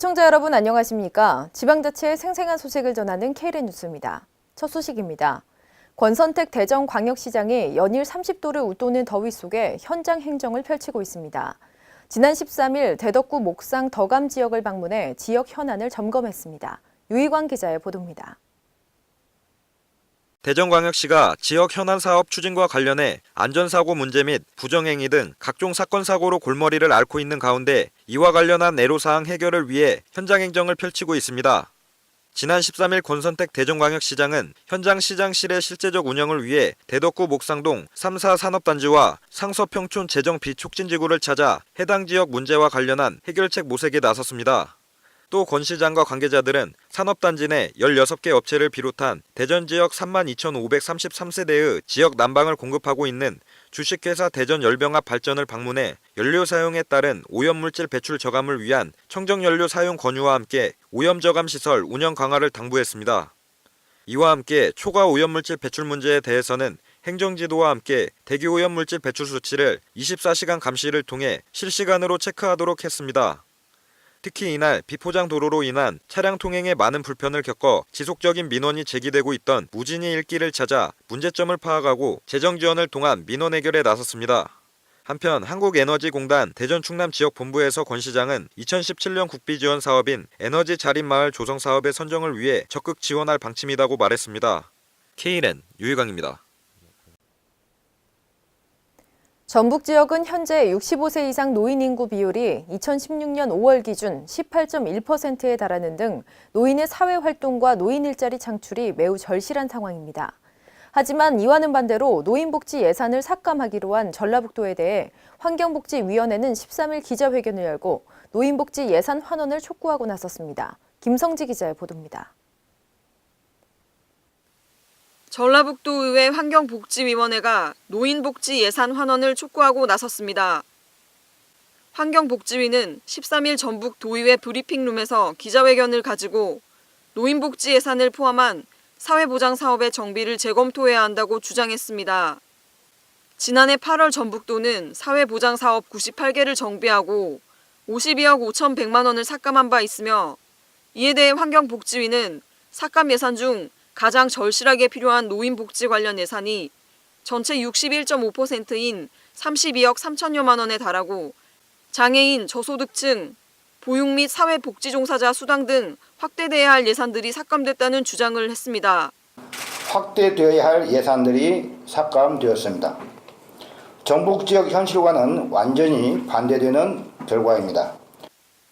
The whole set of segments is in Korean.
시청자 여러분 안녕하십니까? 지방자치의 생생한 소식을 전하는 K랜 뉴스입니다. 첫 소식입니다. 권선택 대전광역시장이 연일 30도를 웃도는 더위 속에 현장 행정을 펼치고 있습니다. 지난 13일 대덕구 목상 덕암 지역을 방문해 지역 현안을 점검했습니다. 유희광 기자의 보도입니다. 대전광역시가 지역 현안 사업 추진과 관련해 안전사고 문제 및 부정행위 등 각종 사건 사고로 골머리를 앓고 있는 가운데 이와 관련한 애로사항 해결을 위해 현장 행정을 펼치고 있습니다. 지난 13일 권선택 대전광역시장은 현장 시장실의 실제적 운영을 위해 대덕구 목상동 3사 산업단지와 상서평촌 재정 비촉진지구를 찾아 해당 지역 문제와 관련한 해결책 모색에 나섰습니다. 또 권 시장과 관계자들은 산업단지 내 16개 업체를 비롯한 대전 지역 32,533세대의 지역 난방을 공급하고 있는 주식회사 대전열병합 발전을 방문해 연료 사용에 따른 오염물질 배출 저감을 위한 청정연료 사용 권유와 함께 오염저감 시설 운영 강화를 당부했습니다. 이와 함께 초과 오염물질 배출 문제에 대해서는 행정지도와 함께 대기 오염물질 배출 수치를 24시간 감시를 통해 실시간으로 체크하도록 했습니다. 특히 이날 비포장 도로로 인한 차량 통행에 많은 불편을 겪어 지속적인 민원이 제기되고 있던 무진이 일길을 찾아 문제점을 파악하고 재정 지원을 통한 민원 해결에 나섰습니다. 한편 한국에너지공단 대전충남지역본부에서 권 시장은 2017년 국비지원 사업인 에너지 자립마을 조성 사업의 선정을 위해 적극 지원할 방침이라고 말했습니다. K랜 유희광입니다. 전북 지역은 현재 65세 이상 노인 인구 비율이 2016년 5월 기준 18.1%에 달하는 등 노인의 사회활동과 노인 일자리 창출이 매우 절실한 상황입니다. 하지만 이와는 반대로 노인복지 예산을 삭감하기로 한 전라북도에 대해 환경복지위원회는 13일 기자회견을 열고 노인복지 예산 환원을 촉구하고 나섰습니다. 김성지 기자의 보도입니다. 전라북도의회 환경복지위원회가 노인복지 예산 환원을 촉구하고 나섰습니다. 환경복지위는 13일 전북도의회 브리핑룸에서 기자회견을 가지고 노인복지 예산을 포함한 사회보장 사업의 정비를 재검토해야 한다고 주장했습니다. 지난해 8월 전북도는 사회보장 사업 98개를 정비하고 52억 5,100만 원을 삭감한 바 있으며 이에 대해 환경복지위는 삭감 예산 중 가장 절실하게 필요한 노인복지 관련 예산이 전체 61.5%인 32억 3천여만 원에 달하고 장애인, 저소득층, 보육 및 사회복지종사자 수당 등 확대돼야 할 예산들이 삭감됐다는 주장을 했습니다. 확대되어야 할 예산들이 삭감되었습니다. 전북지역 현실과는 완전히 반대되는 결과입니다.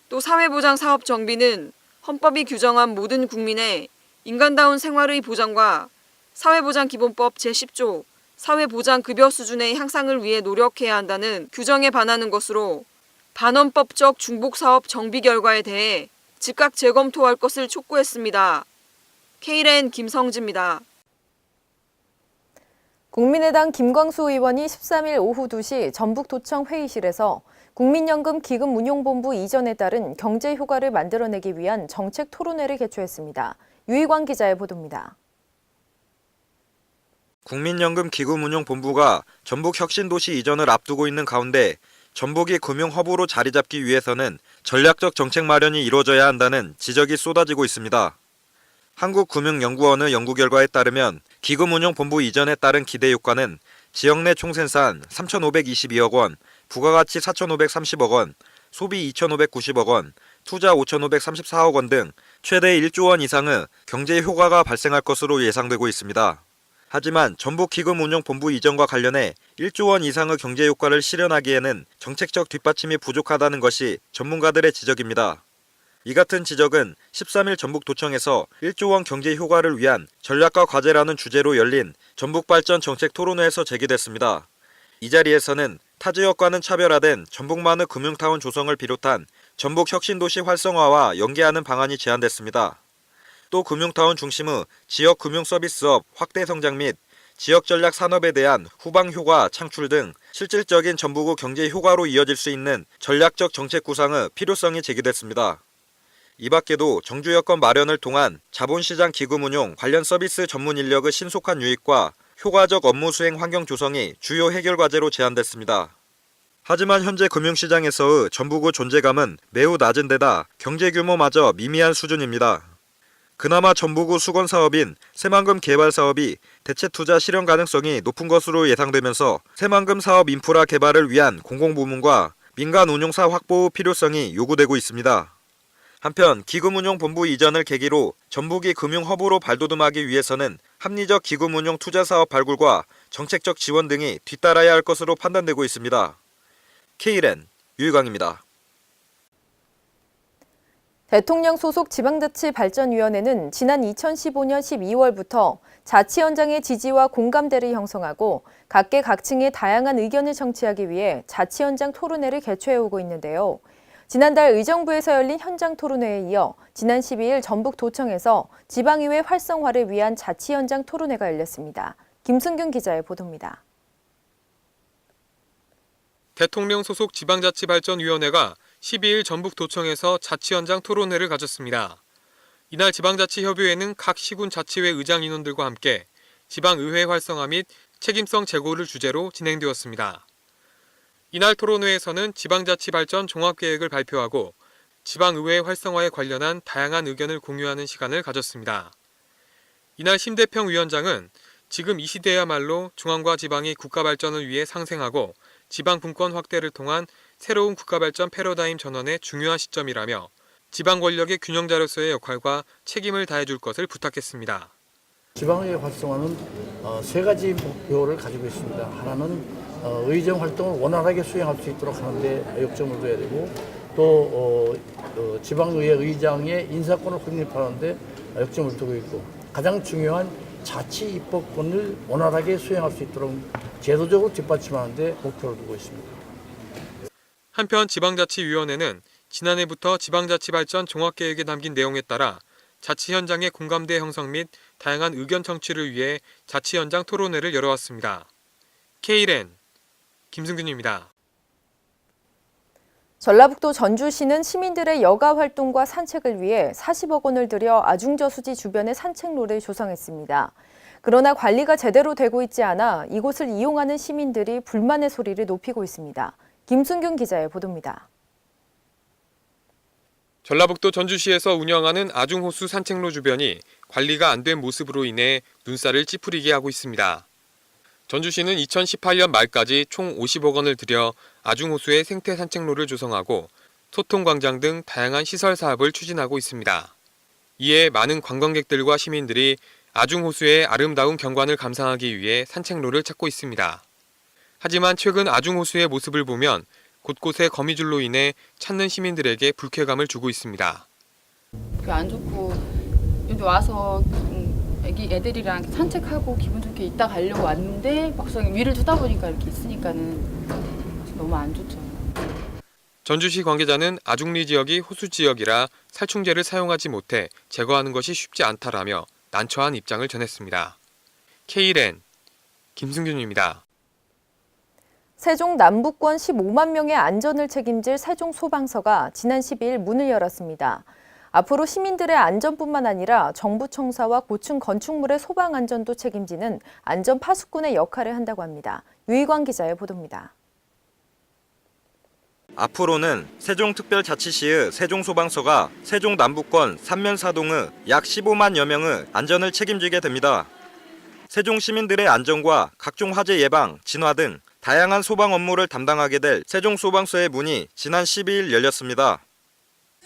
또 사회보장 사업 정비는 헌법이 규정한 모든 국민의 인간다운 생활의 보장과 사회보장기본법 제10조 사회보장급여 수준의 향상을 위해 노력해야 한다는 규정에 반하는 것으로 반헌법적 중복사업 정비 결과에 대해 즉각 재검토할 것을 촉구했습니다. K랜 김성지입니다. 국민의당 김광수 의원이 13일 오후 2시 전북도청 회의실에서 국민연금 기금운용본부 이전에 따른 경제 효과를 만들어내기 위한 정책 토론회를 개최했습니다. 유희광 기자의 보도입니다. 국민연금 기금운용본부가 전북혁신도시 이전을 앞두고 있는 가운데 전북이 금융허브로 자리 잡기 위해서는 전략적 정책 마련이 이루어져야 한다는 지적이 쏟아지고 있습니다. 한국금융연구원의 연구 결과에 따르면 기금운용본부 이전에 따른 기대 효과는 지역 내 총생산 3,522억 원, 부가가치 4,530억 원, 소비 2,590억 원, 투자 5,534억 원 등 최대 1조 원 이상의 경제 효과가 발생할 것으로 예상되고 있습니다. 하지만 전북기금운용본부 이전과 관련해 1조 원 이상의 경제 효과를 실현하기에는 정책적 뒷받침이 부족하다는 것이 전문가들의 지적입니다. 이 같은 지적은 13일 전북도청에서 1조 원 경제 효과를 위한 전략과 과제라는 주제로 열린 전북발전 정책 토론회에서 제기됐습니다. 이 자리에서는 타 지역과는 차별화된 전북만의 금융타운 조성을 비롯한 전북 혁신도시 활성화와 연계하는 방안이 제안됐습니다. 또 금융타운 중심의 지역 금융서비스업 확대 성장 및 지역 전략 산업에 대한 후방 효과 창출 등 실질적인 전북의 경제 효과로 이어질 수 있는 전략적 정책 구상의 필요성이 제기됐습니다. 이 밖에도 정주 여건 마련을 통한 자본시장 기금운용 관련 서비스 전문 인력의 신속한 유입과 효과적 업무 수행 환경 조성이 주요 해결 과제로 제안됐습니다. 하지만 현재 금융시장에서의 전북의 존재감은 매우 낮은 데다 경제 규모마저 미미한 수준입니다. 그나마 전북의 수건 사업인 새만금 개발 사업이 대체 투자 실현 가능성이 높은 것으로 예상되면서 새만금 사업 인프라 개발을 위한 공공부문과 민간 운용사 확보의 필요성이 요구되고 있습니다. 한편 기금운용본부 이전을 계기로 전북이 금융허브로 발돋움하기 위해서는 합리적 기금운용 투자사업 발굴과 정책적 지원 등이 뒤따라야 할 것으로 판단되고 있습니다. Kren 유희광입니다. 대통령 소속 지방자치발전위원회는 지난 2015년 12월부터 자치 현장의 지지와 공감대를 형성하고 각계각층의 다양한 의견을 청취하기 위해 자치 현장 토론회를 개최해오고 있는데요. 지난달 의정부에서 열린 현장 토론회에 이어 지난 12일 전북도청에서 지방의회 활성화를 위한 자치 현장 토론회가 열렸습니다. 김승균 기자의 보도입니다. 대통령 소속 지방자치발전위원회가 12일 전북도청에서 자치 현장 토론회를 가졌습니다. 이날 지방자치협의회는 각 시군 자치회 의장 인원들과 함께 지방의회 활성화 및 책임성 제고를 주제로 진행되었습니다. 이날 토론회에서는 지방자치발전 종합계획을 발표하고 지방의회 활성화에 관련한 다양한 의견을 공유하는 시간을 가졌습니다. 이날 심대평 위원장은 지금 이 시대야말로 중앙과 지방이 국가발전을 위해 상생하고 지방 분권 확대를 통한 새로운 국가발전 패러다임 전환의 중요한 시점이라며 지방 권력의 균형자로서의 역할과 책임을 다해줄 것을 부탁했습니다. 지방의회 활성화는 세 가지 목표를 가지고 있습니다. 하나는 의정 활동을 원활하게 수행할 수 있도록 하는 데 역점을 둬야 되고 또 지방의회 의장의 인사권을 확립하는 데 역점을 두고 있고 가장 중요한 자치 입법권을 원활하게 수행할 수 있도록 제도적으로 뒷받침하는 데 목표를 두고 있습니다. 한편 지방자치위원회는 지난해부터 지방자치발전 종합계획에 담긴 내용에 따라 자치 현장의 공감대 형성 및 다양한 의견 청취를 위해 자치 현장 토론회를 열어왔습니다. Kren 김승균입니다. 전라북도 전주시는 시민들의 여가 활동과 산책을 위해 40억 원을 들여 아중저수지 주변의 산책로를 조성했습니다. 그러나 관리가 제대로 되고 있지 않아 이곳을 이용하는 시민들이 불만의 소리를 높이고 있습니다. 김순균 기자의 보도입니다. 전라북도 전주시에서 운영하는 아중호수 산책로 주변이 관리가 안 된 모습으로 인해 눈살을 찌푸리게 하고 있습니다. 전주시는 2018년 말까지 총 50억 원을 들여 아중호수의 생태 산책로를 조성하고 소통광장 등 다양한 시설 사업을 추진하고 있습니다. 이에 많은 관광객들과 시민들이 아중호수의 아름다운 경관을 감상하기 위해 산책로를 찾고 있습니다. 하지만 최근 아중호수의 모습을 보면 곳곳에 거미줄로 인해 찾는 시민들에게 불쾌감을 주고 있습니다. 안 좋고 여기 와서 애들이랑 산책하고 기분 좋게 있다 가려고 왔는데 막상 위를 쳐다보니까 이렇게 있으니까는 너무 안 좋죠. 전주시 관계자는 아중리 지역이 호수 지역이라 살충제를 사용하지 못해 제거하는 것이 쉽지 않다라며 난처한 입장을 전했습니다. Kren 김승균입니다. 세종 남북권 15만 명의 안전을 책임질 세종소방서가 지난 12일 문을 열었습니다. 앞으로 시민들의 안전뿐만 아니라 정부 청사와 고층 건축물의 소방 안전도 책임지는 안전 파수꾼의 역할을 한다고 합니다. 유희광 기자의 보도입니다. 앞으로는 세종특별자치시의 세종소방서가 세종 남북권 3면4동의 약 15만여 명의 안전을 책임지게 됩니다. 세종 시민들의 안전과 각종 화재 예방, 진화 등 다양한 소방 업무를 담당하게 될 세종소방서의 문이 지난 12일 열렸습니다.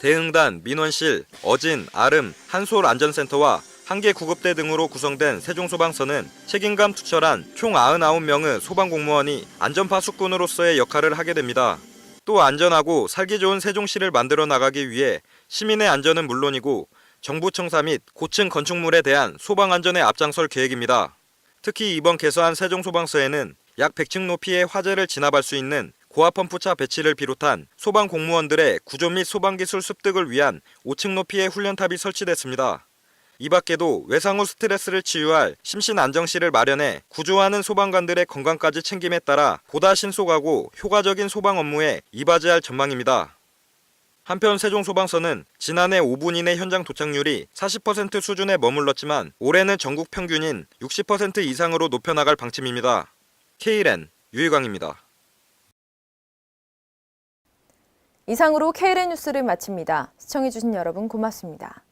대흥단, 민원실, 어진, 아름, 한솔 안전센터와 한개 구급대 등으로 구성된 세종소방서는 책임감 투철한 총 99명의 소방공무원이 안전파수꾼으로서의 역할을 하게 됩니다. 또 안전하고 살기 좋은 세종시를 만들어 나가기 위해 시민의 안전은 물론이고 정부 청사 및 고층 건축물에 대한 소방 안전에 앞장설 계획입니다. 특히 이번 개소한 세종소방서에는 약 100층 높이의 화재를 진압할 수 있는 고압 펌프차 배치를 비롯한 소방 공무원들의 구조 및 소방기술 습득을 위한 5층 높이의 훈련탑이 설치됐습니다. 이 밖에도 외상 후 스트레스를 치유할 심신안정실을 마련해 구조하는 소방관들의 건강까지 챙김에 따라 보다 신속하고 효과적인 소방 업무에 이바지할 전망입니다. 한편 세종소방서는 지난해 5분 이내 현장 도착률이 40% 수준에 머물렀지만 올해는 전국 평균인 60% 이상으로 높여나갈 방침입니다. Kren 유희광입니다. 이상으로 KLN 뉴스를 마칩니다. 시청해주신 여러분 고맙습니다.